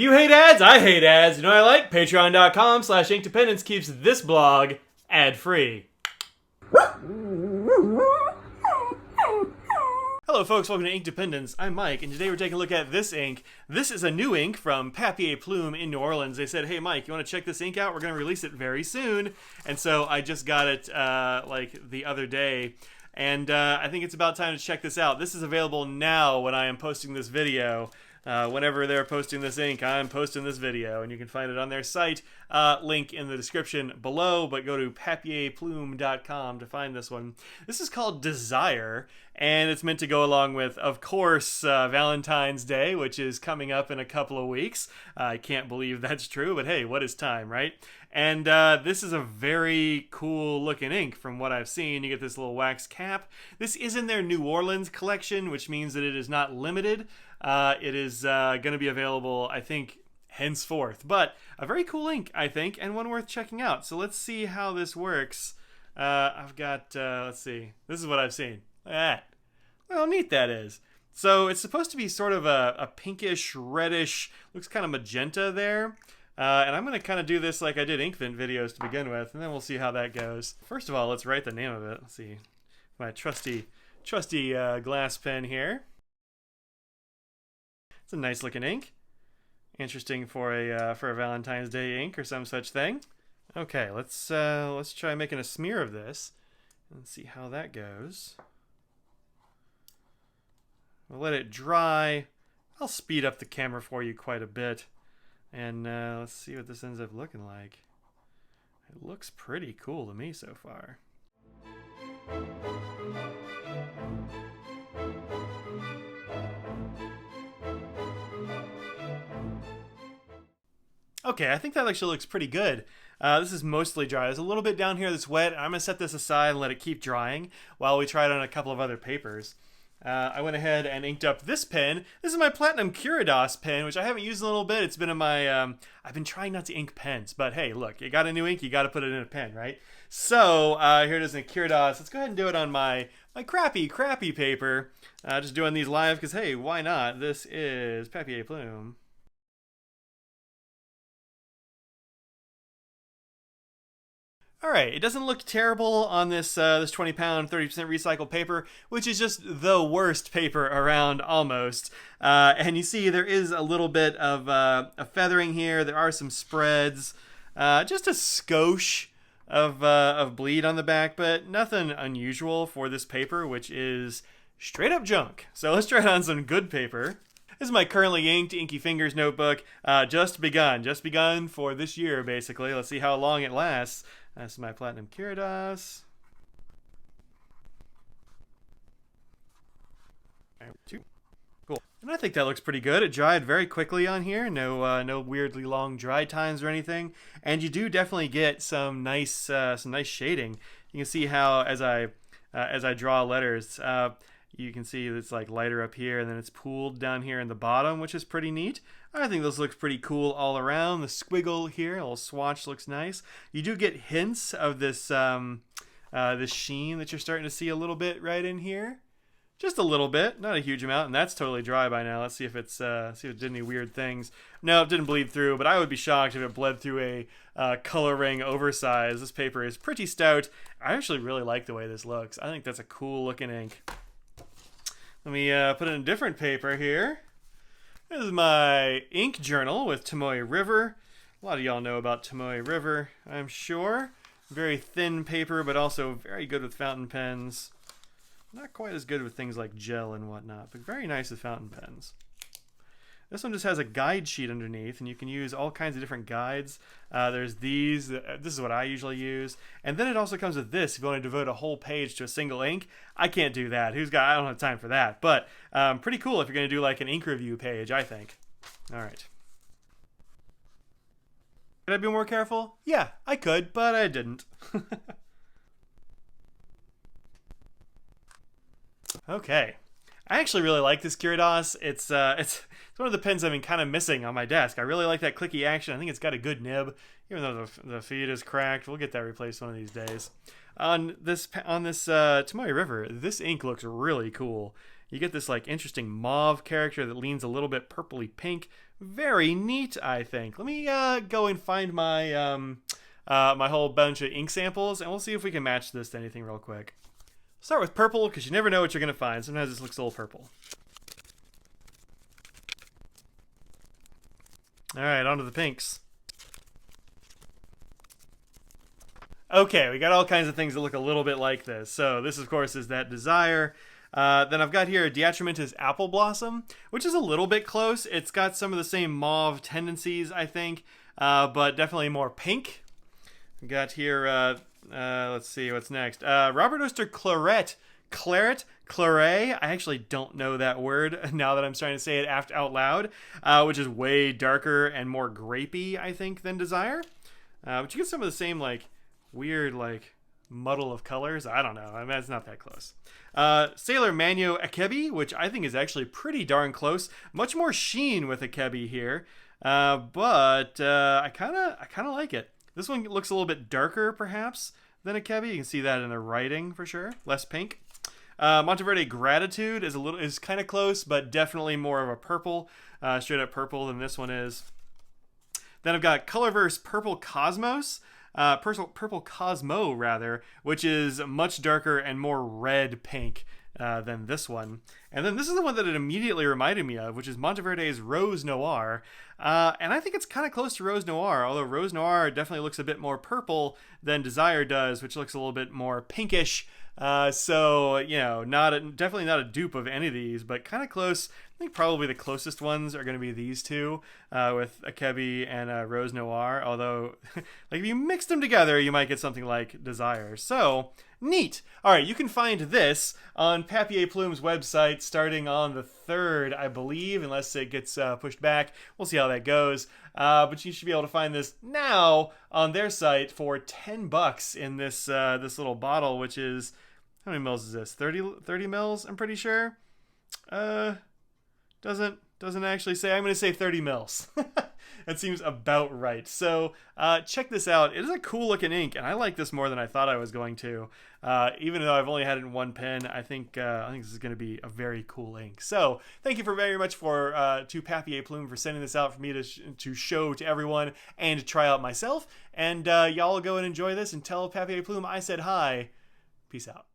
You hate ads? I hate ads. You know what I like? Patreon.com/inkdependence keeps this blog ad-free. Hello folks, welcome to Inkdependence. I'm Mike, and today we're taking a look at this ink. This is a new ink from Papier Plume in New Orleans. They said, hey Mike, you want to check this ink out? We're going to release it very soon. And so I just got it like the other day. And I think it's about time to check this out. This is available now when I am posting this video. Whenever they're posting this ink, I'm posting this video, and you can find it on their site. Link in the description below, but go to papierplume.com to find this one. This is called Desire, and it's meant to go along with, of course, Valentine's Day, which is coming up in a couple of weeks. I can't believe that's true, but hey, what is time, right? And this is a very cool looking ink from what I've seen. You get this little wax cap. This is in their New Orleans collection, which means that it is not limited. It is going to be available, I think, henceforth. But a very cool ink, I think, and one worth checking out. So let's see how this works. I've got, let's see. This is what I've seen. Look at that. Look how neat that is. So it's supposed to be sort of a pinkish, reddish, looks kind of magenta there. And I'm going to kind of do this like I did Inkvent videos to begin with, and then we'll see how that goes. First of all, let's write the name of it. Let's see. My trusty glass pen here. It's a nice looking ink. Interesting for a Valentine's Day ink or some such thing. Okay, let's try making a smear of this and see how that goes. We'll let it dry. I'll speed up the camera for you quite a bit. And let's see what this ends up looking like. It looks pretty cool to me so far. Okay, I think that actually looks pretty good. This is mostly dry. There's a little bit down here that's wet. I'm going to set this aside and let it keep drying while we try it on a couple of other papers. I went ahead and inked up this pen. This is my Platinum Curidas pen, which I haven't used in a little bit. It's been in my, I've been trying not to ink pens, but hey, look, you got a new ink, you got to put it in a pen, right? So, here it is in Curidas. Let's go ahead and do it on my crappy paper. Just doing these live because, hey, why not? This is Papier Plume. Alright, it doesn't look terrible on this 20-pound, 30% recycled paper, which is just the worst paper around almost. And you see there is a little bit of a feathering here. There are some spreads. Just a skosh of bleed on the back, but nothing unusual for this paper, which is straight up junk. So let's try it on some good paper. This is my currently inked Inky Fingers notebook. Just begun for this year, basically. Let's see how long it lasts. This is my Platinum Curidas. Cool. And I think that looks pretty good. It dried very quickly on here. No weirdly long dry times or anything. And you do definitely get some nice shading. You can see how as I draw letters, you can see it's like lighter up here, and then it's pooled down here in the bottom, which is pretty neat. I think this looks pretty cool all around. The squiggle here, a little swatch, looks nice. You do get hints of this this sheen that you're starting to see a little bit right in here. Just a little bit, not a huge amount, and that's totally dry by now. Let's see if it's see if it did any weird things. No, it didn't bleed through, but I would be shocked if it bled through a coloring oversize. This paper is pretty stout. I actually really like the way this looks. I think that's a cool looking ink. Let me put in a different paper here. This is my ink journal with Tomoe River. A lot of y'all know about Tomoe River, I'm sure. Very thin paper, but also very good with fountain pens. Not quite as good with things like gel and whatnot, but very nice with fountain pens. This one just has a guide sheet underneath, and you can use all kinds of different guides. There's these. This is what I usually use. And then it also comes with this if you want to devote a whole page to a single ink. I can't do that. I don't have time for that. But pretty cool if you're going to do like an ink review page, I think. All right. Could I be more careful? Yeah, I could, but I didn't. Okay. I actually really like this Curidas. It's one of the pens I've been kind of missing on my desk. I really like that clicky action. I think it's got a good nib, even though the feed is cracked. We'll get that replaced one of these days. On this Tomoe River, this ink looks really cool. You get this like interesting mauve character that leans a little bit purpley pink. Very neat, I think. Let me go and find my my whole bunch of ink samples, and we'll see if we can match this to anything real quick. Start with purple, because you never know what you're going to find. Sometimes this looks a little purple. Alright, on to the pinks. Okay, we got all kinds of things that look a little bit like this. So this, of course, is that Desire. Then I've got here a Diatramentus Apple Blossom, which is a little bit close. It's got some of the same mauve tendencies, I think, but definitely more pink. We got here, let's see, what's next? Robert Oyster Claret. Claret? Claret? I actually don't know that word now that I'm starting to say it out loud, which is way darker and more grapey, I think, than Desire. But you get some of the same, like, weird, like, muddle of colors. I don't know. I mean, it's not that close. Sailor Manyo Akebi, which I think is actually pretty darn close. Much more sheen with Akebi here, but I kind of like it. This one looks a little bit darker, perhaps, than Akebi. You can see that in the writing for sure. Less pink. Monteverde Gratitude is kind of close, but definitely more of a purple, straight up purple than this one is. Then I've got Colorverse Purple Cosmos. Purple Cosmo, rather, which is much darker and more red pink than this one. And then this is the one that it immediately reminded me of, which is Monteverde's Rose Noir. And I think it's kind of close to Rose Noir, although Rose Noir definitely looks a bit more purple than Desire does, which looks a little bit more pinkish. So, you know, definitely not a dupe of any of these, but kind of close. I think probably the closest ones are going to be these two, with Akebi and Rose Noir, although like if you mix them together, you might get something like Desire. So, neat. All right, you can find this on Papier Plume's website starting on the 3rd, I believe, unless it gets pushed back. We'll see how that goes. But you should be able to find this now on their site for $10 in this this little bottle, which is, how many mils is this? 30 mils, I'm pretty sure. Doesn't actually say. I'm going to say 30 mils. That seems about right. So check this out. It is a cool looking ink, and I like this more than I thought I was going to. Even though I've only had it in one pen, I think this is going to be a very cool ink. So thank you very much to Papier Plume for sending this out for me to show to everyone and to try out myself. And y'all go and enjoy this and tell Papier Plume I said hi. Peace out.